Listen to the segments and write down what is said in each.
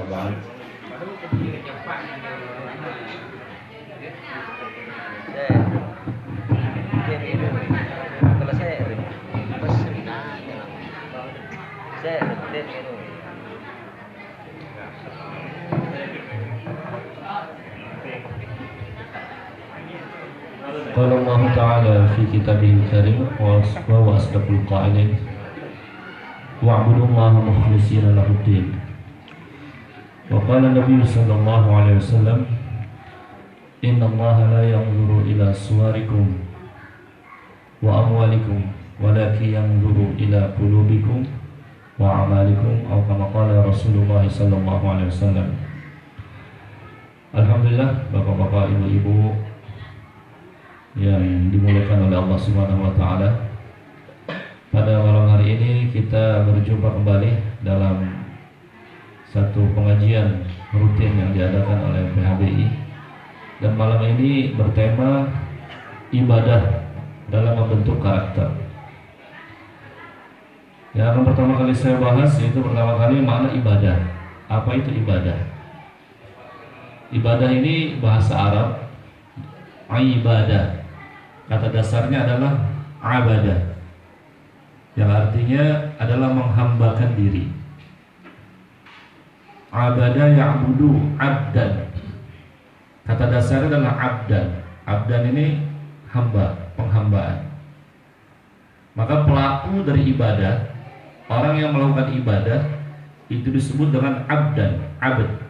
بعد. قال الله تعالى في كتابه الكريم وهو أصدق القائلين واعبدوا الله مخلصين له الدين. وقال النبي صلى الله عليه وسلم إن الله لا ينظر إلى صوركم وأموالكم ولكن ينظر إلى قلوبكم وأعمالكم أو كما قال رسول الله صلى الله عليه وسلم. Alhamdulillah, bapak-bapak, ibu-ibu yang dimuliakan oleh Allah Subhanahu wa taala. Pada malam hari ini kita berjumpa kembali dalam satu pengajian rutin yang diadakan oleh PHBI. Dan malam ini bertema ibadah dalam membentuk karakter. Yang akan pertama kali saya bahas yaitu pertama kali makna ibadah. Apa itu ibadah? Ibadah ini bahasa Arab ibadah. Kata dasarnya adalah abadah, yang artinya adalah menghambakan diri. Abadah ya'budu abdan. Kata dasarnya adalah abdan. Abdan ini hamba, penghambaan. Maka pelaku dari ibadah, orang yang melakukan ibadah itu disebut dengan abdan, abd.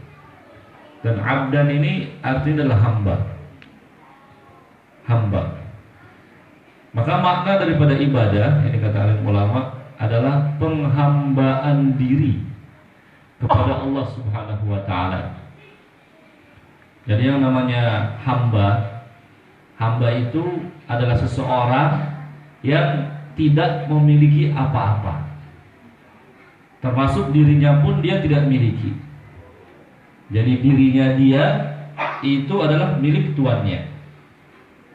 Dan abdan ini artinya adalah hamba. Hamba. Maka makna daripada ibadah, ini kata alim ulama, adalah penghambaan diri kepada Allah Subhanahu wa taala. Jadi yang namanya hamba, hamba itu adalah seseorang yang tidak memiliki apa-apa. Termasuk dirinya pun dia tidak miliki. Jadi dirinya dia itu adalah milik tuannya.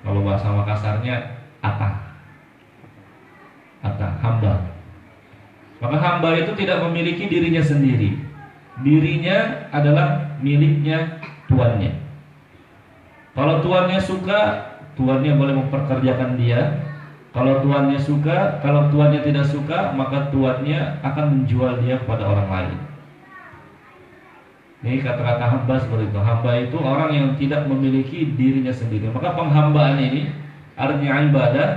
Kalau bahasa Makassarnya Ata, hamba. Maka hamba itu tidak memiliki dirinya sendiri. Dirinya adalah miliknya tuannya. Kalau tuannya suka, tuannya boleh memperkerjakan dia. Kalau tuannya suka, kalau tuannya tidak suka, maka tuannya akan menjual dia kepada orang lain. Ini kata-kata hamba seperti itu. Hamba itu orang yang tidak memiliki dirinya sendiri. Maka penghambaan ini artinya ibadah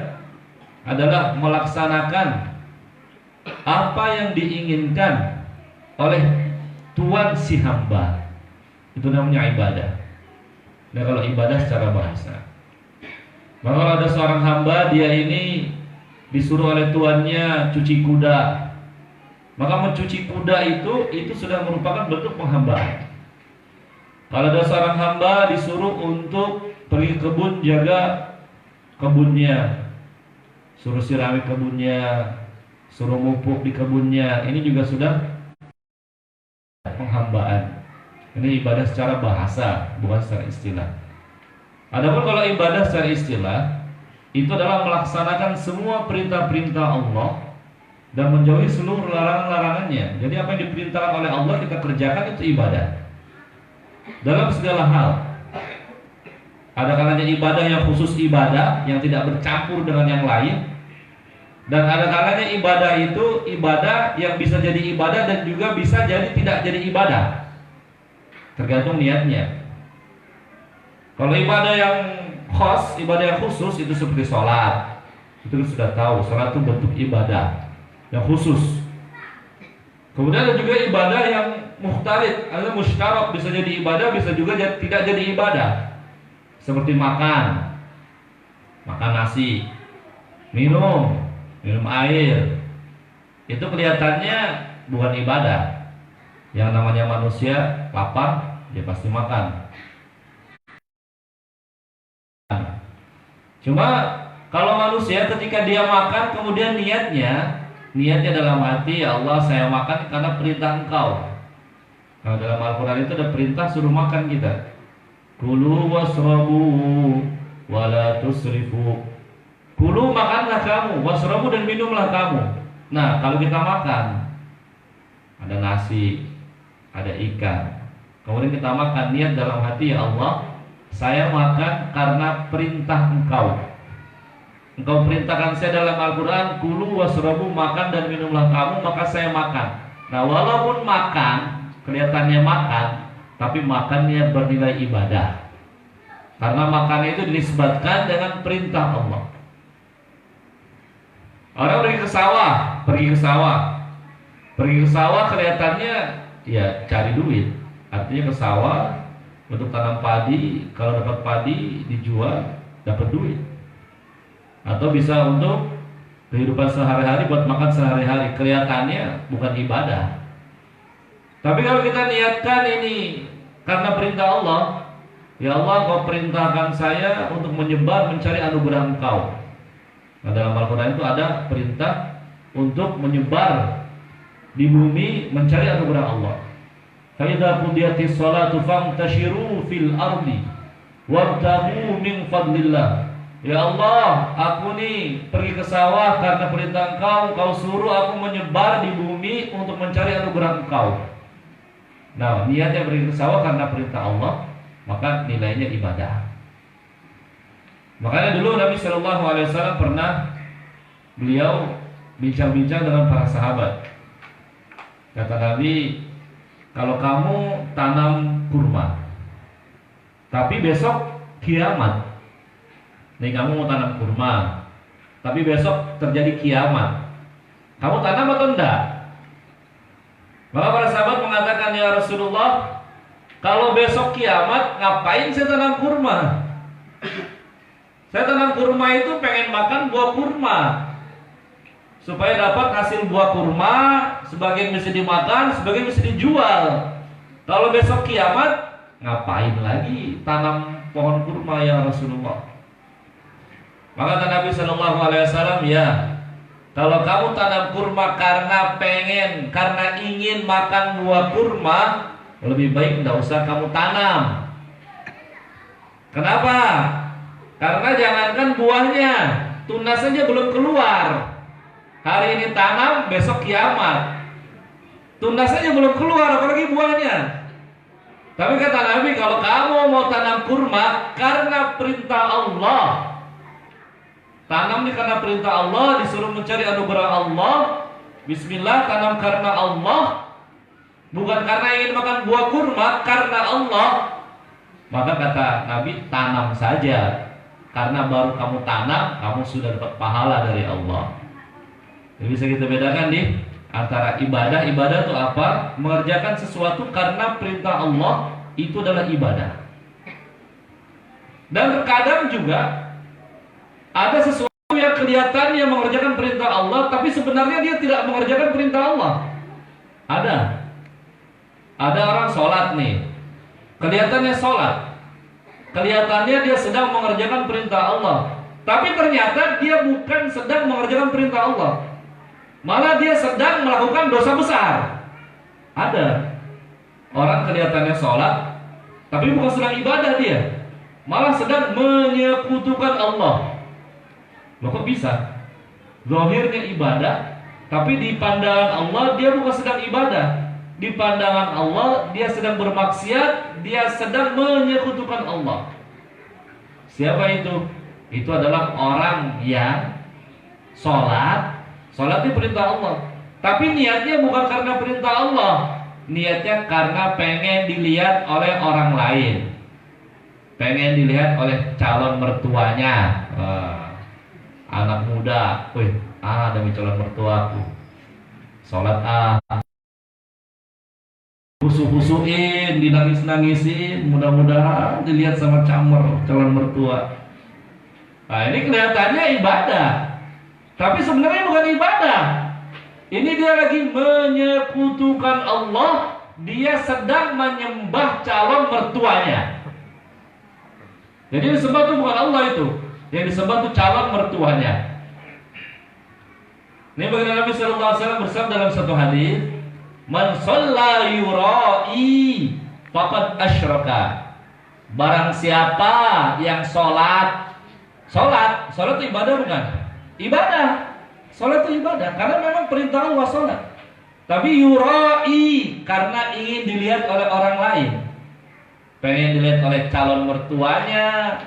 adalah melaksanakan apa yang diinginkan oleh tuan si hamba. Itu namanya ibadah. Nah, kalau ibadah secara bahasa. Maka kalau ada seorang hamba, dia ini disuruh oleh tuannya cuci kuda. Maka mencuci kuda itu sudah merupakan bentuk penghambaan. Kalau ada seorang hamba disuruh untuk pergi ke kebun, jaga kebunnya, suruh sirami kebunnya, suruh mupuk di kebunnya, ini juga sudah penghambaan. Ini ibadah secara bahasa, bukan secara istilah. Adapun kalau ibadah secara istilah, itu adalah melaksanakan semua perintah-perintah Allah dan menjauhi seluruh larangan-larangannya. Jadi apa yang diperintahkan oleh Allah kita kerjakan, itu ibadah dalam segala hal. Ada kalanya ibadah yang khusus ibadah, yang tidak bercampur dengan yang lain. Dan ada kalanya ibadah itu ibadah yang bisa jadi ibadah dan juga bisa jadi tidak jadi ibadah, tergantung niatnya. Kalau ibadah yang khas, ibadah yang khusus, itu seperti sholat. Itu sudah tahu, sholat itu bentuk ibadah yang khusus. Kemudian ada juga ibadah yang muhtarid, ada musytarak, bisa jadi ibadah, bisa juga tidak jadi ibadah. Seperti makan nasi, minum air. Itu kelihatannya bukan ibadah. Yang namanya manusia lapar, dia pasti makan. Cuma kalau manusia ketika dia makan, kemudian niatnya dalam hati, ya Allah, saya makan karena perintah Engkau. Kalau dalam Al-Quran itu ada perintah suruh makan kita. Kulu wasrabu wala tusrifu. Kulu, makanlah kamu, wasrabu, dan minumlah kamu. Nah, kalau kita makan, ada nasi, ada ikan. Kemudian kita makan, niat dalam hati, ya Allah, saya makan karena perintah Engkau. Engkau perintahkan saya dalam Al-Quran, kulu wasrabu, makan dan minumlah kamu, maka saya makan. Nah, walaupun makan, kelihatannya makan, tapi makannya bernilai ibadah. Karena makannya itu dinisbatkan dengan perintah Allah. Orang pergi ke sawah, pergi ke sawah kelihatannya ya cari duit. Artinya ke sawah untuk tanam padi, kalau dapat padi dijual dapat duit. Atau bisa untuk kehidupan sehari-hari, buat makan sehari-hari. Kelihatannya bukan ibadah. Tapi kalau kita niatkan ini karena perintah Allah, ya Allah, Kau perintahkan saya untuk menyebar mencari anugerah Engkau. Nah, dalam Al-Quran itu ada perintah untuk menyebar di bumi mencari anugerah Allah. Fa'idha qudiyatis sholatu fantashiru fil ardi wabtaghu min fadlillah. Ya Allah, aku nih pergi ke sawah karena perintah Engkau. Kau suruh aku menyebar di bumi untuk mencari anugerah Engkau. Nah, niatnya pergi ke sawah karena perintah Allah, maka nilainya ibadah. Makanya dulu Nabi Shallallahu Alaihi Wasallam pernah beliau bincang-bincang dengan para sahabat. Kata Nabi, kalau kamu tanam kurma, tapi besok kiamat, nih kamu mau tanam kurma, tapi besok terjadi kiamat, kamu tanam atau enggak? Maka para sahabat mengatakan, ya Rasulullah, kalau besok kiamat, ngapain saya tanam kurma? Saya tanam kurma itu pengen makan buah kurma, supaya dapat hasil buah kurma, sebagian bisa dimakan, sebagian bisa dijual. Kalau besok kiamat, ngapain lagi tanam pohon kurma ya Rasulullah? Maka kata Nabi Shallallahu Alaihi Wasallam, ya, kalau kamu tanam kurma karena pengen, karena ingin makan buah kurma, lebih baik tidak usah kamu tanam. Kenapa? Karena jangankan buahnya, tunas saja belum keluar. Hari ini tanam, besok kiamat. Tunas saja belum keluar, apalagi buahnya. Tapi kata Nabi, kalau kamu mau tanam kurma karena perintah Allah, tanam ini karena perintah Allah, disuruh mencari anugerah Allah, bismillah, tanam karena Allah, bukan karena ingin makan buah kurma, karena Allah. Maka kata Nabi, tanam saja. Karena baru kamu tanam, kamu sudah dapat pahala dari Allah. Jadi bisa kita bedakan nih antara ibadah. Ibadah itu apa? Mengerjakan sesuatu karena perintah Allah, itu adalah ibadah. Dan terkadang juga ada sesuatu yang kelihatannya mengerjakan perintah Allah, tapi sebenarnya dia tidak mengerjakan perintah Allah. Ada orang sholat nih, kelihatannya sholat, kelihatannya dia sedang mengerjakan perintah Allah, tapi ternyata dia bukan sedang mengerjakan perintah Allah, malah dia sedang melakukan dosa besar. Ada orang kelihatannya sholat, tapi bukan sedang ibadah, dia malah sedang menyekutukan Allah. Loh, kok bisa? Zahirnya ibadah, tapi di pandangan Allah dia bukan sedang ibadah. Di pandangan Allah dia sedang bermaksiat, dia sedang menyekutukan Allah. Siapa itu? Itu adalah orang yang sholat itu perintah Allah, tapi niatnya bukan karena perintah Allah, niatnya karena pengen dilihat oleh orang lain, pengen dilihat oleh calon mertuanya. Anak muda, demi calon mertuaku, sholat husu-husuin, dinangis-nangisin, mudah-mudahan dilihat sama calon mertua. Nah, ini kelihatannya ibadah, tapi sebenarnya bukan ibadah. Ini dia lagi menyekutukan Allah, dia sedang menyembah calon mertuanya. Jadi yang disembah itu bukan Allah itu, yang disembah itu calon mertuanya. Ini bagaimana Nabi Sallallahu Alaihi Wasallam bersabda dalam satu hadis, man shalla yura'i faqad asyraka. Barang siapa yang sholat itu ibadah bukan? Ibadah. Sholat itu ibadah, karena memang perintah Allah sholat. Tapi yurai karena ingin dilihat oleh orang lain. Pengen dilihat oleh calon mertuanya,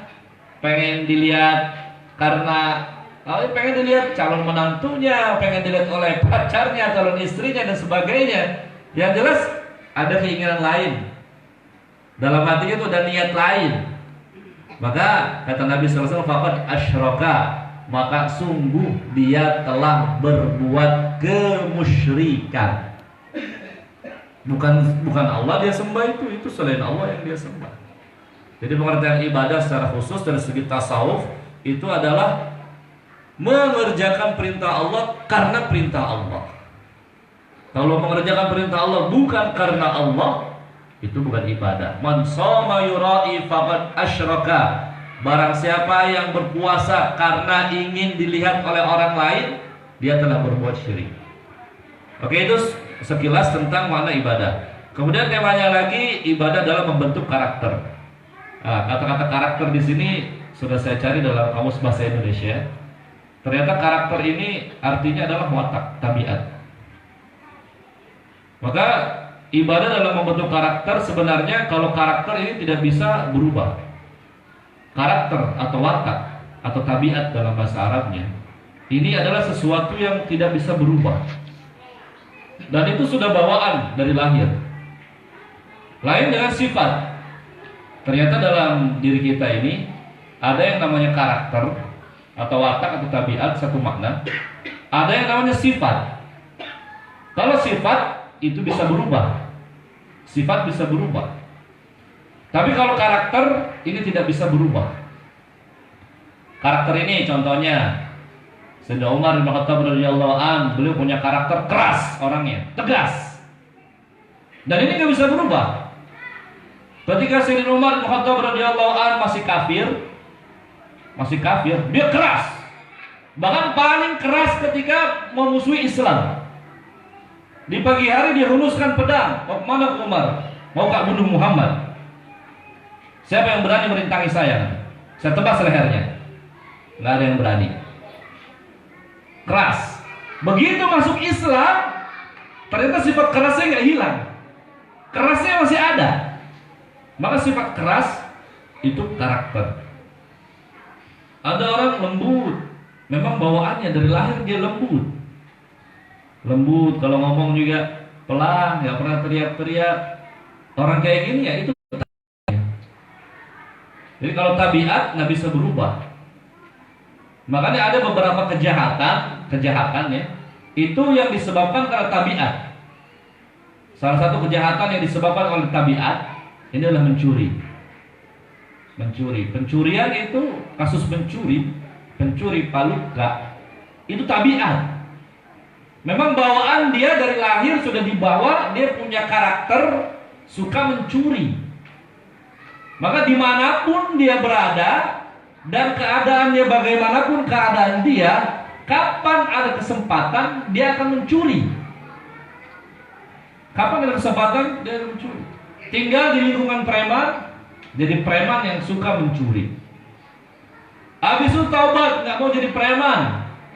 pengen dilihat karena pengen dilihat calon menantunya, pengen dilihat oleh pacarnya, calon istrinya dan sebagainya. Yang jelas ada keinginan lain. Dalam hatinya itu ada niat lain. Maka kata Nabi SAW, faqad asyraka, maka sungguh dia telah berbuat kemusyrikan. Bukan Allah dia sembah, itu selain Allah yang dia sembah. Jadi pengertian ibadah secara khusus dari segi tasawuf itu adalah mengerjakan perintah Allah karena perintah Allah. Kalau mengerjakan perintah Allah bukan karena Allah, itu bukan ibadah. Man shoma yurai faqad asyraka. Barang siapa yang berpuasa karena ingin dilihat oleh orang lain, dia telah berbuat syirik. Oke, itu sekilas tentang makna ibadah. Kemudian temanya lagi ibadah dalam membentuk karakter. Nah, kata-kata karakter di sini sudah saya cari dalam kamus bahasa Indonesia. Ternyata karakter ini artinya adalah watak, tabiat. Maka ibadah dalam membentuk karakter sebenarnya kalau karakter ini tidak bisa berubah. Karakter atau watak atau tabiat dalam bahasa Arabnya ini adalah sesuatu yang tidak bisa berubah. Dan itu sudah bawaan dari lahir. Lain dengan sifat. Ternyata dalam diri kita ini ada yang namanya karakter atau watak atau tabiat, satu makna. Ada yang namanya sifat. Kalau sifat itu bisa berubah. Sifat bisa berubah. Tapi kalau karakter ini tidak bisa berubah. Karakter ini contohnya Sayyidina Umar bin Khattab radhiyallahu an, beliau punya karakter keras orangnya, tegas. Dan ini nggak bisa berubah. Ketika Sayyidina Umar bin Khattab radhiyallahu an masih kafir, dia keras. Bahkan paling keras ketika memusuhi Islam. Di pagi hari dia hunuskan pedang. Mau kemana Umar? Mau tak bunuh Muhammad? Siapa yang berani merintangi saya? Saya tebas lehernya. Nggak ada yang berani. Keras. Begitu masuk Islam, ternyata sifat kerasnya nggak hilang. Kerasnya masih ada. Maka sifat keras itu karakter. Ada orang lembut, memang bawaannya dari lahir dia lembut. Lembut, kalau ngomong juga pelan, nggak pernah teriak-teriak. Orang kayak gini ya itu. Jadi kalau tabiat nggak bisa berubah. Makanya ada beberapa kejahatan ya, itu yang disebabkan karena tabiat. Salah satu kejahatan yang disebabkan oleh tabiat ini adalah mencuri. Pencurian itu kasus pencuri paluka itu tabiat. Memang bawaan dia dari lahir sudah dibawa, dia punya karakter suka mencuri. Maka dimanapun dia berada dan keadaannya bagaimanapun keadaan dia, kapan ada kesempatan dia akan mencuri. Kapan ada kesempatan dia akan mencuri. Tinggal di lingkungan preman, jadi preman yang suka mencuri. Habis itu taubat, nggak mau jadi preman,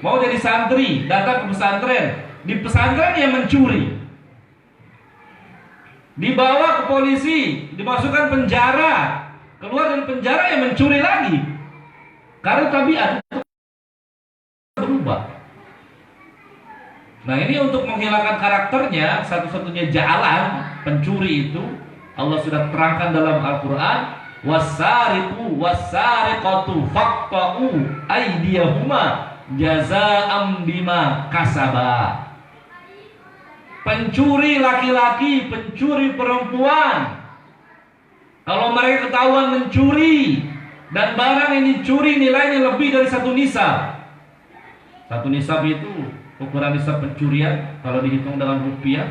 mau jadi santri, datang ke pesantren. Di pesantren yang mencuri. Dibawa ke polisi, dimasukkan penjara, keluar dari penjara yang mencuri lagi. Karena tabiat itu berubah. Nah, ini untuk menghilangkan karakternya, satu-satunya jalan pencuri itu Allah sudah terangkan dalam Al-Quran, wasariqu wasariqatu faqta'u aydiyahuma jazaa'an bima kasaba. Pencuri laki-laki, pencuri perempuan, kalau mereka ketahuan mencuri dan barang yang dicuri nilainya lebih dari 1 nisab. 1 nisab itu ukuran nisab pencurian kalau dihitung dengan rupiah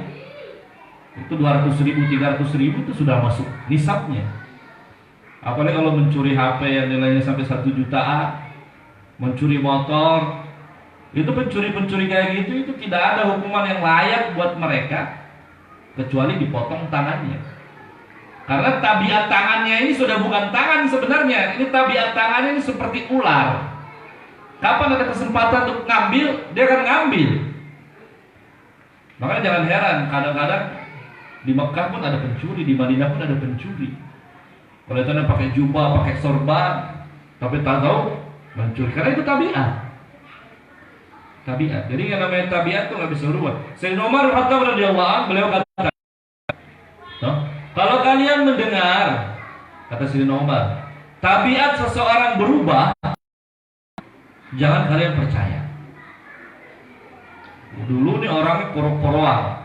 itu 200.000, 300.000 itu sudah masuk nisabnya. Apalagi kalau mencuri HP yang nilainya sampai 1 jutaan, mencuri motor, itu pencuri-pencuri kayak gitu itu tidak ada hukuman yang layak buat mereka kecuali dipotong tangannya. Karena tabiat tangannya ini sudah bukan tangan sebenarnya. Ini tabiat tangannya ini seperti ular. Kapan ada kesempatan untuk ngambil, dia akan ngambil. Makanya jangan heran, kadang-kadang di Mekah pun ada pencuri, di Madinah pun ada pencuri. Kalau itu pakai jubah, pakai sorban, tapi tak tahu mencuri. Karena itu tabiat. Tabiat. Jadi yang namanya tabiat itu nggak bisa berubah. Sayyidina Umar bin Khattab radhiyallahu anhu beliau kata, kalau kalian mendengar, kata Sayyidina Umar, tabiat seseorang berubah, jangan kalian percaya. Dulu nih orangnya poro-poroan.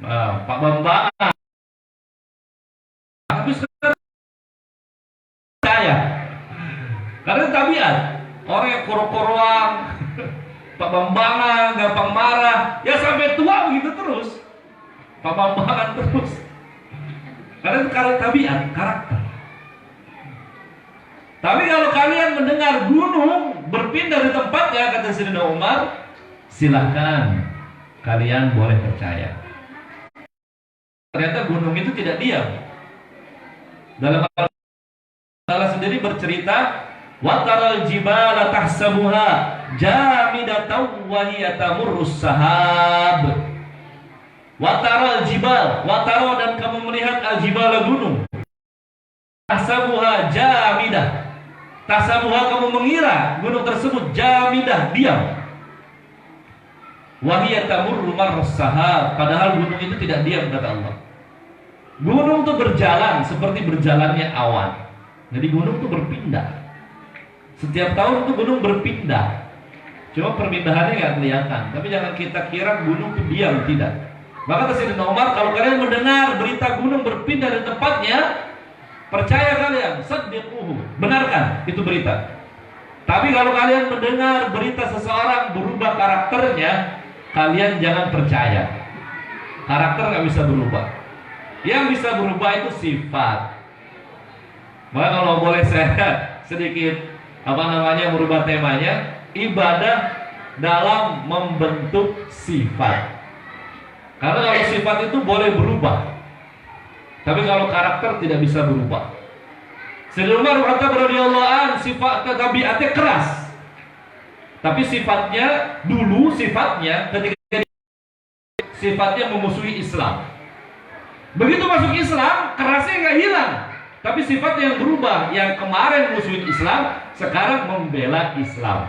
Nah, Pak Bambang. Tapi sekarang percaya. Karena tabiat. Orang yang poro-poroan, Pak Bambangan, gampang marah, ya sampai tua begitu terus. Pak Bambangan terus. Karena itu tabiat, karakter. Tapi kalau kalian mendengar gunung berpindah di tempatnya, kata Sayyidina Umar, silahkan kalian boleh percaya. Ternyata gunung itu tidak diam. Dalam Al-Qur'an sendiri bercerita, wa taral jibala tahsabuha jamidatan wa hiya tamurrus sahab. Wa taral jibal, wa tara, dan kamu melihat al-jibala gunung. Tahsabuha jamidah. Tahsabuha, kamu mengira gunung tersebut jamidah, diam. Wa hiya tamurru marrus sahab, padahal gunung itu tidak diam, kata Allah. Gunung itu berjalan seperti berjalannya awan. Jadi gunung itu berpindah. Setiap tahun itu gunung berpindah. Cuma perpindahannya nggak kelihatan. Tapi jangan kita kira gunung itu diam, tidak. Maka Sayyidina Umar, kalau kalian mendengar berita gunung berpindah di tempatnya, percaya kalian, saddiquhu, benarkan itu berita. Tapi kalau kalian mendengar berita seseorang berubah karakternya, kalian jangan percaya. Karakter nggak bisa berubah. Yang bisa berubah itu sifat. Maka kalau boleh saya sedikit merubah temanya, ibadah dalam membentuk sifat. Karena kalau sifat itu boleh berubah, tapi kalau karakter tidak bisa berubah. Sayyidina Umar bin Khattab radhiyallahu anhu sifat tabiatnya keras. Tapi sifatnya dulu ketika sifatnya memusuhi Islam. Begitu masuk Islam, kerasnya nggak hilang, tapi sifatnya yang berubah. Yang kemarin musuhin Islam, sekarang membela Islam.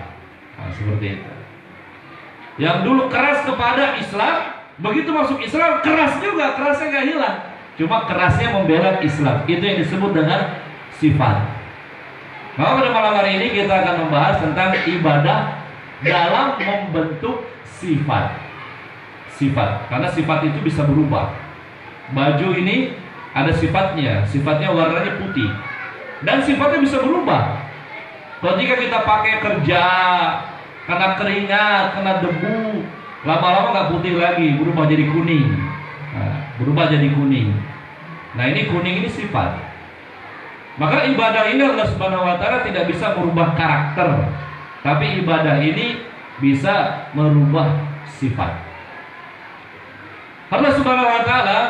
Nah, seperti itu. Yang dulu keras kepada Islam, begitu masuk Islam keras juga, kerasnya nggak hilang. Cuma kerasnya membela Islam. Itu yang disebut dengan sifat. Maka pada malam hari ini kita akan membahas tentang ibadah dalam membentuk sifat. Sifat, karena sifat itu bisa berubah. Baju ini ada sifatnya warnanya putih, dan sifatnya bisa berubah. Ketika kita pakai kerja, kena keringat, kena debu, lama-lama nggak putih lagi, berubah jadi kuning. Nah, ini kuning ini sifat. Maka ibadah ini Allah Subhanahu wa Ta'ala tidak bisa merubah karakter, tapi ibadah ini bisa merubah sifat. Allah Subhanahu wa Ta'ala,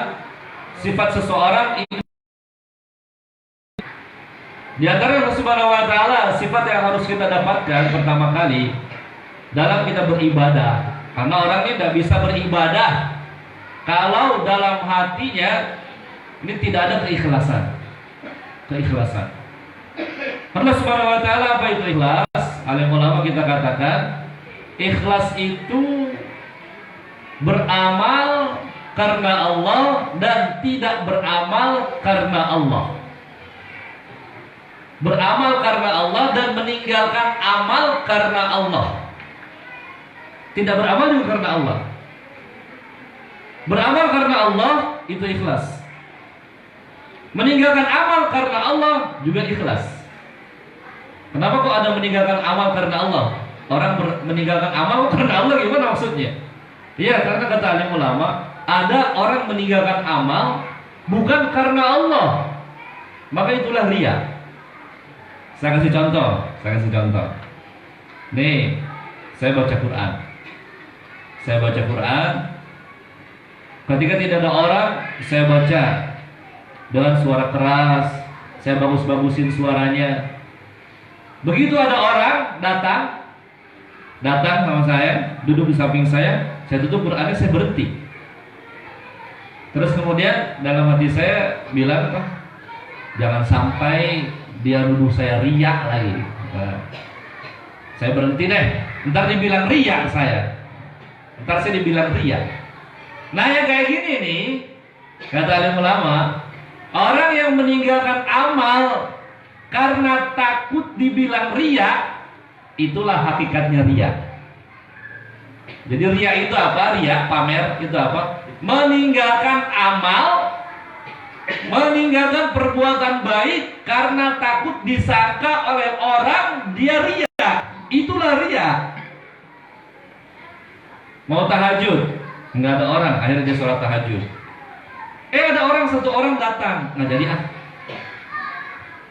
sifat seseorang ini, di antara Allah Subhanahu wa Ta'ala sifat yang harus kita dapatkan pertama kali dalam kita beribadah. Karena orangnya tidak bisa beribadah kalau dalam hatinya ini tidak ada keikhlasan. Allah Subhanahu wa Ta'ala, apa itu ikhlas? Alim ulama kita katakan, ikhlas itu beramal karena Allah dan tidak beramal karena Allah. Beramal karena Allah dan meninggalkan amal karena Allah. Tidak beramal juga karena Allah. Beramal karena Allah itu ikhlas. Meninggalkan amal karena Allah juga ikhlas. Kenapa kok ada meninggalkan amal karena Allah? Orang meninggalkan amal karena Allah, gimana maksudnya? Iya, karena kata alim ulama, ada orang meninggalkan amal bukan karena Allah, maka itulah riya. Saya kasih contoh. Nih, saya baca Quran. Ketika tidak ada orang, saya baca dengan suara keras, saya bagus-bagusin suaranya. Begitu ada orang datang sama saya, duduk di samping saya, saya tutup Qurannya, saya berhenti. Terus kemudian dalam hati saya bilang, jangan sampai dia nuduh saya riya lagi. Nah, saya berhenti deh, ntar dibilang riya saya. Ntar saya dibilang riya. Nah yang kayak gini nih, kata alim ulama, orang yang meninggalkan amal karena takut dibilang riya, itulah hakikatnya riya. Jadi riya itu apa? Riya, pamer, itu apa? Meninggalkan amal, meninggalkan perbuatan baik karena takut disangka oleh orang dia riya. Itulah riya. Mau tahajud, nggak ada orang, akhirnya dia sholat tahajud. Ada orang, satu orang datang, nggak jadi ah.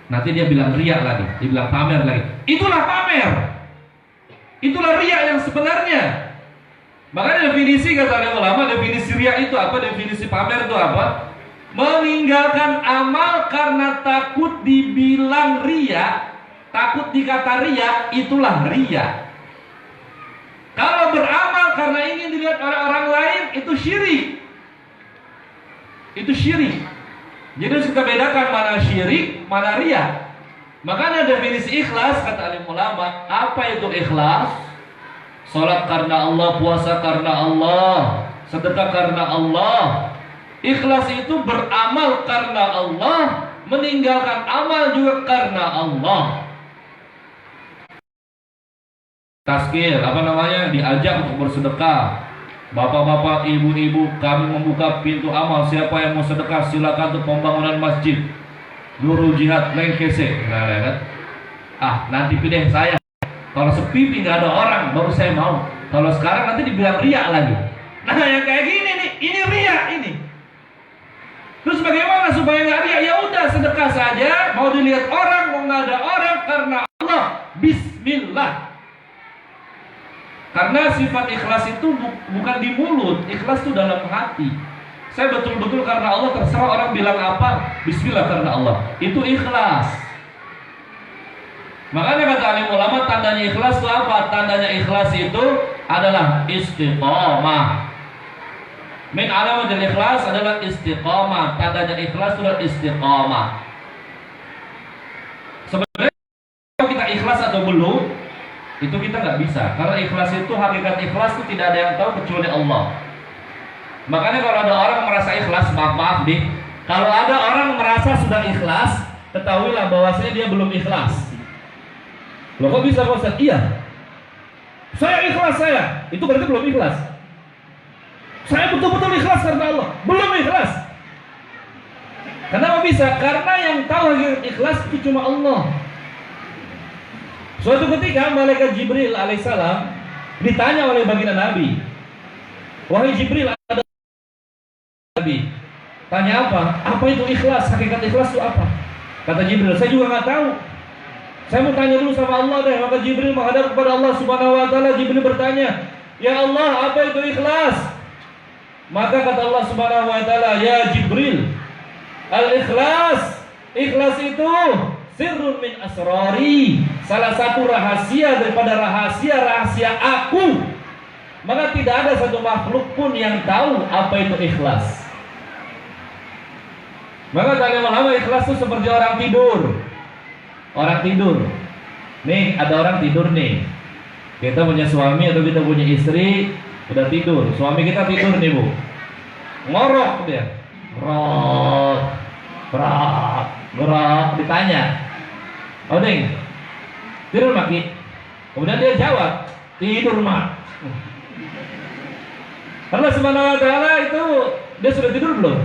Nanti dia bilang riya lagi, dia bilang pamer lagi. Itulah pamer. Itulah riya yang sebenarnya. Makanya definisi kata ulama, definisi riya itu apa? Definisi pamer itu apa? Meninggalkan amal karena takut dibilang riya, takut dikata riya, itulah riya. Kalau beramal karena ingin dilihat oleh orang lain, itu syirik. Itu syirik. Jadi harus kita bedakan mana syirik, mana riya. Makanya definisi ikhlas kata alim ulama, apa itu ikhlas? Salat karena Allah, puasa karena Allah, sedekah karena Allah. Ikhlas itu beramal karena Allah, meninggalkan amal juga karena Allah. Tazkir, diajak untuk bersedekah. Bapak-bapak, ibu-ibu, kami membuka pintu amal. Siapa yang mau sedekah silakan untuk pembangunan masjid, Nurul Jihad Lengkese. Nanti pilih saya. Kalau sepi nggak ada orang, baru saya mau. Kalau sekarang nanti dibilang riya lagi. Nah yang kayak gini nih, ini riya ini. Terus bagaimana supaya nggak riya? Ya udah sedekah saja. Mau dilihat orang, mau nggak ada orang, karena Allah. Bismillah. Karena sifat ikhlas itu bukan di mulut, ikhlas itu dalam hati. Saya betul-betul karena Allah, terserah orang bilang apa, bismillah karena Allah. Itu ikhlas. Makanya kata alim ulama, tandanya ikhlas itu apa? Tandanya ikhlas itu adalah istiqomah. Min alamatil ikhlas adalah istiqomah. Tandanya ikhlas itu adalah istiqomah. Sebenarnya kalau kita ikhlas atau belum, itu kita nggak bisa, karena ikhlas itu, hakikat ikhlas itu tidak ada yang tahu kecuali Allah. Makanya kalau ada orang merasa ikhlas, maaf deh, kalau ada orang merasa sudah ikhlas, ketahuilah bahwasanya dia belum ikhlas. Loh kok bisa Pak Ustaz? Iya, saya ikhlas, itu berarti belum ikhlas. Saya betul-betul ikhlas karena Allah, belum ikhlas. Kenapa bisa? Karena yang tahu hakikat ikhlas itu cuma Allah. Suatu ketika malaikat Jibril alaihissalam ditanya oleh baginda Nabi, wahai Jibril, ada Nabi, tanya apa? Apa itu ikhlas? Hakikat ikhlas itu apa? Kata Jibril, saya juga nggak tahu. Saya mau tanya dulu sama Allah deh. Maka Jibril menghadap kepada Allah Subhanahu Wa Taala. Jibril bertanya, ya Allah, apa itu ikhlas? Maka kata Allah Subhanahu Wa Taala, ya Jibril, al-ikhlas, ikhlas itu sirrun min asrari, salah satu rahasia daripada rahasia-rahasia aku. Maka tidak ada satu makhluk pun yang tahu apa itu ikhlas. Maka kalian ulama, ikhlas itu seperti orang tidur. Orang tidur. Nih, ada orang tidur nih. Kita punya suami atau kita punya istri, udah tidur. Suami kita tidur nih, Bu. Ngorok dia. Ngorok. Gerak, ditanya, Odeng, tidur Maki? Kemudian dia jawab, tidur Mak. Allah Subhanahu Wa Taala itu, dia sudah tidur belum?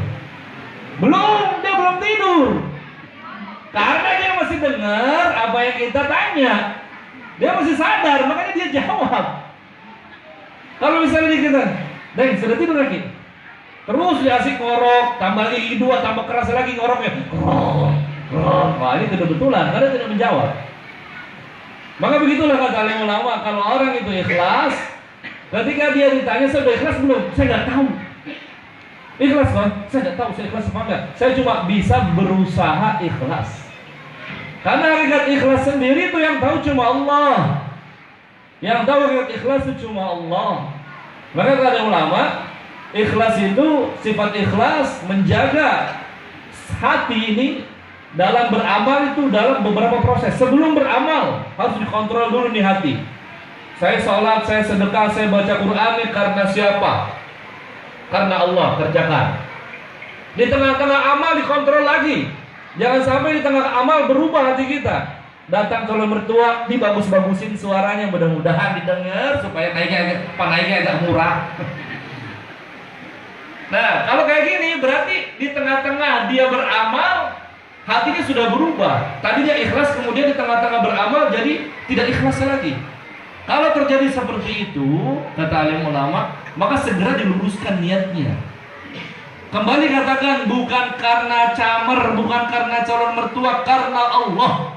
Belum, dia belum tidur. Karena dia masih dengar apa yang kita tanya. Dia masih sadar, makanya dia jawab. Kalau misalnya kita, Deng, sudah tidur lagi? Terus dia asik ngorok, tambah gigi dua, tambah keras lagi ngoroknya. Wah, ini betul-betulan, karena tidak menjawab. Maka begitulah kata alim ulama, kalau orang itu ikhlas, ketika dia ditanya, saya sudah ikhlas belum? Saya nggak tahu. Ikhlas kan? Saya nggak tahu saya ikhlas apa enggak. Saya cuma bisa berusaha ikhlas. Karena hakikat ikhlas sendiri itu yang tahu cuma Allah. Yang tahu hakikat ikhlas itu cuma Allah. Maka kata ulama, ikhlas itu, sifat ikhlas menjaga hati ini dalam beramal itu dalam beberapa proses. Sebelum beramal harus dikontrol dulu nih hati. Saya sholat, saya sedekah, saya baca Quran ini karena siapa? Karena Allah, kerjakan. Di tengah-tengah amal dikontrol lagi. Jangan sampai di tengah amal berubah hati kita. Datang calon mertua, dibagus-bagusin suaranya, mudah-mudahan didengar supaya naiknya agak murah. Nah, kalau kayak gini berarti di tengah-tengah dia beramal, hatinya sudah berubah. Tadi dia ikhlas, kemudian di tengah-tengah beramal jadi tidak ikhlas lagi. Kalau terjadi seperti itu, kata alim ulama, maka segera diluruskan niatnya. Kembali katakan, bukan karena camer, bukan karena calon mertua, karena Allah.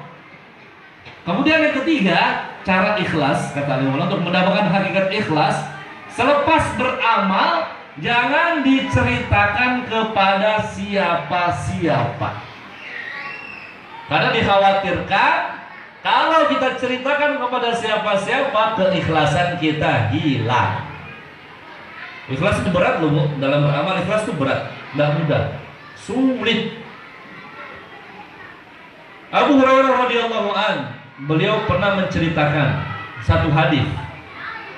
Kemudian yang ketiga, cara ikhlas, kata alim ulama, untuk mendapatkan hakikat ikhlas, selepas beramal, jangan diceritakan kepada siapa-siapa. Karena dikhawatirkan kalau kita ceritakan kepada siapa-siapa, keikhlasan kita hilang. Ikhlas itu berat loh, Bu. Dalam beramal ikhlas itu berat, tidak mudah, sulit. Abu Hurairah radhiyallahu an, beliau pernah menceritakan satu hadis.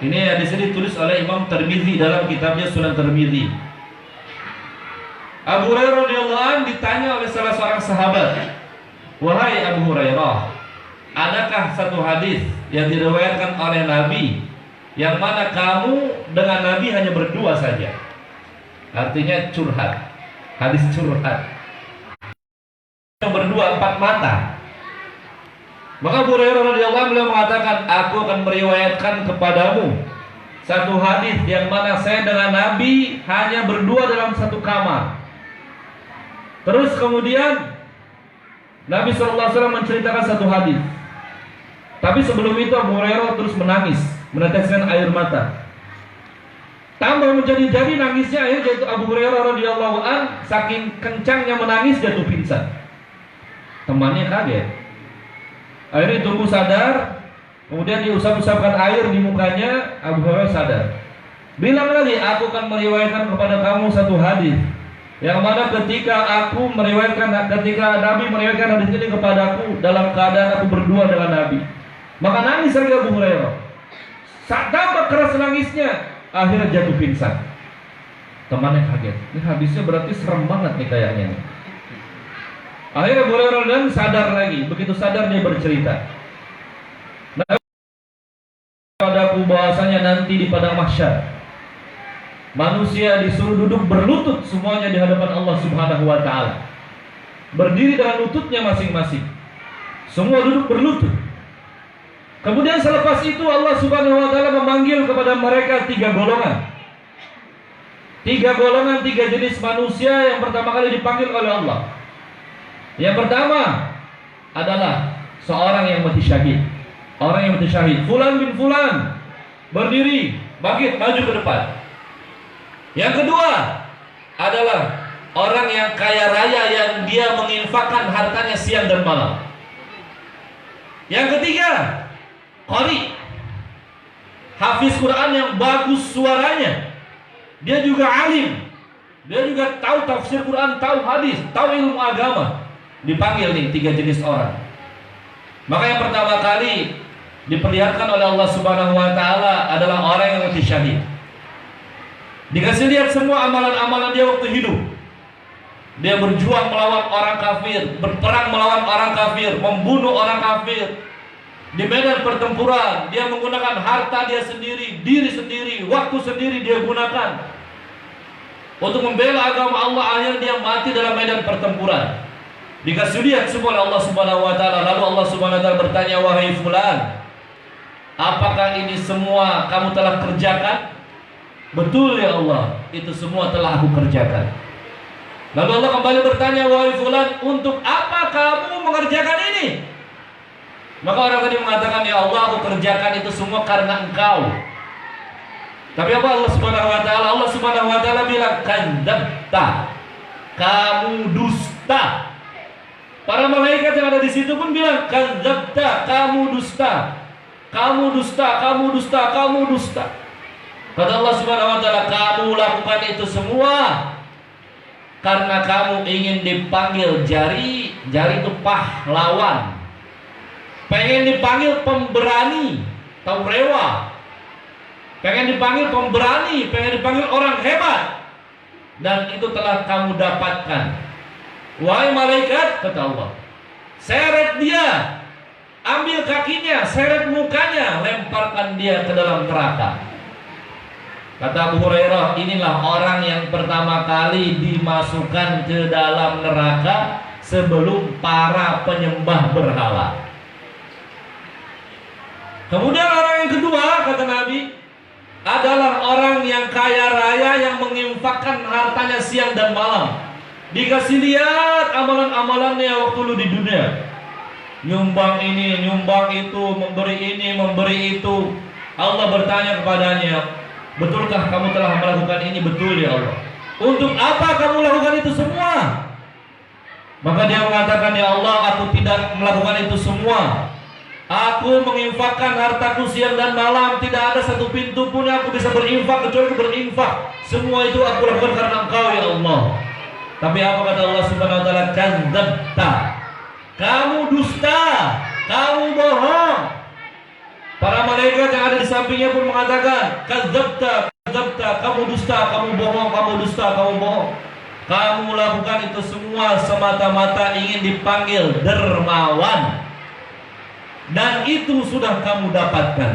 Ini hadis ini ditulis oleh Imam Tirmidzi dalam kitabnya Sunan Tirmidzi. Abu Hurairah radhiyallahu an ditanya oleh salah seorang sahabat, "Wahai Abu Hurairah, adakah satu hadis yang diriwayatkan oleh Nabi yang mana kamu dengan Nabi hanya berdua saja?" Artinya curhat, hadis curhat. Yang berdua, empat mata. Maka Abu Hurairah radhiyallahu anhu beliau mengatakan, "Aku akan meriwayatkan kepadamu satu hadis yang mana saya dengan Nabi hanya berdua dalam satu kamar." Terus kemudian Nabi SAW menceritakan satu hadis. Tapi sebelum itu Abu Hurairah terus menangis, meneteskan air mata. Tambah menjadi-jadi nangisnya, akhirnya Abu Hurairah radhiyallahu an saking kencangnya menangis jatuh pingsan. Temannya kaget. Akhirnya tunggu sadar, kemudian diusap-usapkan air di mukanya, Abu Hurairah sadar. Bilang lagi, "Aku akan meriwayatkan kepada kamu satu hadis yang mana ketika Nabi meriwayatkan hadis ini kepadaku dalam keadaan aku berdua dengan Nabi." Maka nangis lagi Abu Hurairah. Saat tambah keras nangisnya, akhirnya jatuh pingsan. Temannya kaget. Ini hadisnya berarti serem banget nih kayaknya. Akhirnya Abu Hurairah dan sadar lagi. Begitu sadar dia bercerita, "Nah, padaku bahwasanya nanti di padang mahsyar manusia disuruh duduk berlutut semuanya di hadapan Allah Subhanahu wa taala. Berdiri dengan lututnya masing-masing. Semua duduk berlutut. Kemudian selepas itu Allah Subhanahu wa taala memanggil kepada mereka tiga golongan. Tiga golongan, tiga jenis manusia yang pertama kali dipanggil oleh Allah. Yang pertama adalah seorang yang mati syahid. Orang yang mati syahid, Fulan bin Fulan, berdiri, bangkit, maju ke depan. Yang kedua adalah orang yang kaya raya yang dia menginfakkan hartanya siang dan malam. Yang ketiga, qari, hafiz Quran yang bagus suaranya. Dia juga alim. Dia juga tahu tafsir Quran, tahu hadis, tahu ilmu agama. Dipanggil nih tiga jenis orang. Maka yang pertama kali diperlihatkan oleh Allah Subhanahu wa taala adalah orang yang mati syahid. Dikasih lihat semua amalan-amalan dia waktu hidup. Dia berjuang melawan orang kafir, berperang melawan orang kafir, membunuh orang kafir. Di medan pertempuran, dia menggunakan harta dia sendiri, diri sendiri, waktu sendiri dia gunakan untuk membela agama Allah. Akhirnya dia mati dalam medan pertempuran. Dikasih lihat semua oleh Allah Subhanahu wa taala. Lalu Allah Subhanahu wa taala bertanya, "Wahai fulan, apakah ini semua kamu telah kerjakan?" "Betul ya Allah, itu semua telah aku kerjakan." Lalu Allah kembali bertanya, "Wahai fulan, untuk apa kamu mengerjakan ini?" Maka orang tadi mengatakan, "Ya Allah, aku kerjakan itu semua karena Engkau." Tapi apa Allah Subhanahu wa taala? Allah Subhanahu wa taala bilang, "Kadzabta." Kamu dusta. Para malaikat yang ada di situ pun bilang, "Kadzabta, kamu dusta. Kamu dusta, kamu dusta, kamu dusta." Kata Allah Subhanahu wa taala, kamu lakukan itu semua karena kamu ingin dipanggil jari itu pahlawan. Pengen dipanggil pemberani, taurewa. Pengen dipanggil pemberani, pengen dipanggil orang hebat. Dan itu telah kamu dapatkan. Wahai malaikat, kata Allah, seret dia, ambil kakinya, seret mukanya, lemparkan dia ke dalam neraka. Kata Abu Hurairah, inilah orang yang pertama kali dimasukkan ke dalam neraka sebelum para penyembah berhala. Kemudian orang yang kedua, kata Nabi, adalah orang yang kaya raya yang menginfakkan hartanya siang dan malam. Dikasih lihat amalan-amalannya waktu lu di dunia. Nyumbang ini, nyumbang itu, memberi ini, memberi itu. Allah bertanya kepadanya, betulkah kamu telah melakukan ini? Betul ya Allah. Untuk apa kamu lakukan itu semua? Maka dia mengatakan, ya Allah, aku tidak melakukan itu semua. Aku menginfakkan hartaku siang dan malam. Tidak ada satu pintu pun yang aku bisa berinfak kecuali aku berinfak. Semua itu aku lakukan karena Engkau ya Allah. Tapi apa kata Allah Subhanahu wa taala? Kadzabta. Kamu dusta, kamu bohong. Para malaikat yang ada di sampingnya pun mengatakan, kadzabta, kadzabta, kamu dusta, kamu bohong, kamu dusta, kamu bohong. Kamu lakukan itu semua semata-mata ingin dipanggil dermawan. Dan itu sudah kamu dapatkan.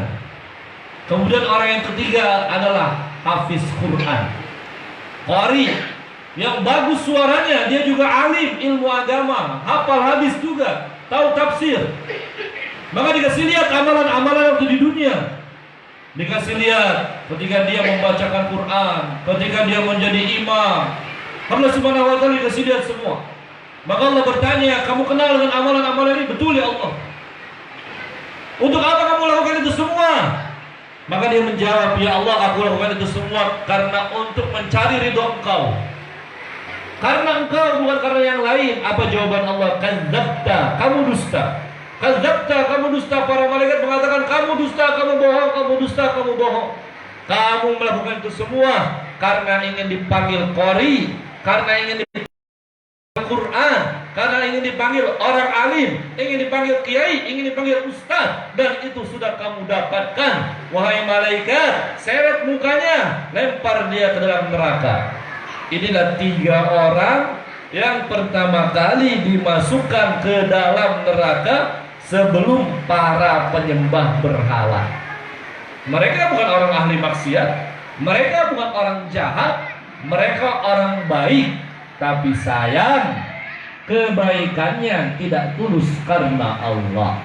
Kemudian orang yang ketiga adalah hafiz Quran, qari, yang bagus suaranya, dia juga alim ilmu agama, hafal hadis juga, tahu tafsir. Maka dikasih lihat amalan-amalan waktu di dunia. Dikasih lihat ketika dia membacakan Quran, ketika dia menjadi imam. Allah Subhanahu wa taala dikasih lihat semua. Maka Allah bertanya, kamu kenal dengan amalan-amalan ini? Betul ya Allah. Untuk apa kamu lakukan itu semua? Maka dia menjawab, ya Allah, aku lakukan itu semua karena untuk mencari ridho Engkau. Karena Engkau, bukan karena yang lain. Apa jawaban Allah? Kadzabta, kamu dusta. Kadzabta, kamu dusta. Para malaikat mengatakan, kamu dusta, kamu bohong, kamu dusta, kamu bohong. Kamu melakukan itu semua karena ingin dipanggil qari, karena ingin dipanggil Quran, karena ingin dipanggil orang alim, ingin dipanggil kiai, ingin dipanggil ustaz, dan itu sudah kamu dapatkan. Wahai malaikat, seret mukanya, lempar dia ke dalam neraka. Inilah tiga orang yang pertama kali dimasukkan ke dalam neraka sebelum para penyembah berhala. Mereka bukan orang ahli maksiat, mereka bukan orang jahat, mereka orang baik. Tapi sayang, kebaikannya tidak tulus karena Allah.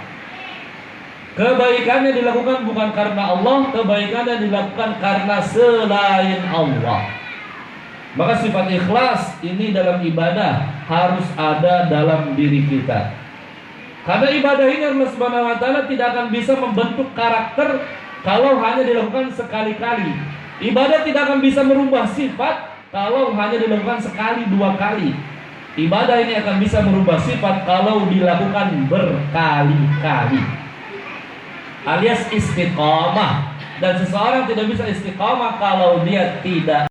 Kebaikannya dilakukan bukan karena Allah, kebaikannya dilakukan karena selain Allah. Maka sifat ikhlas ini dalam ibadah harus ada dalam diri kita. Karena ibadah ini Allah Subhanahu wa taala tidak akan bisa membentuk karakter kalau hanya dilakukan sekali-kali. Ibadah tidak akan bisa merubah sifat kalau hanya dilakukan sekali dua kali. Ibadah ini akan bisa merubah sifat kalau dilakukan berkali-kali, alias istiqamah. Dan seseorang tidak bisa istiqamah kalau dia tidak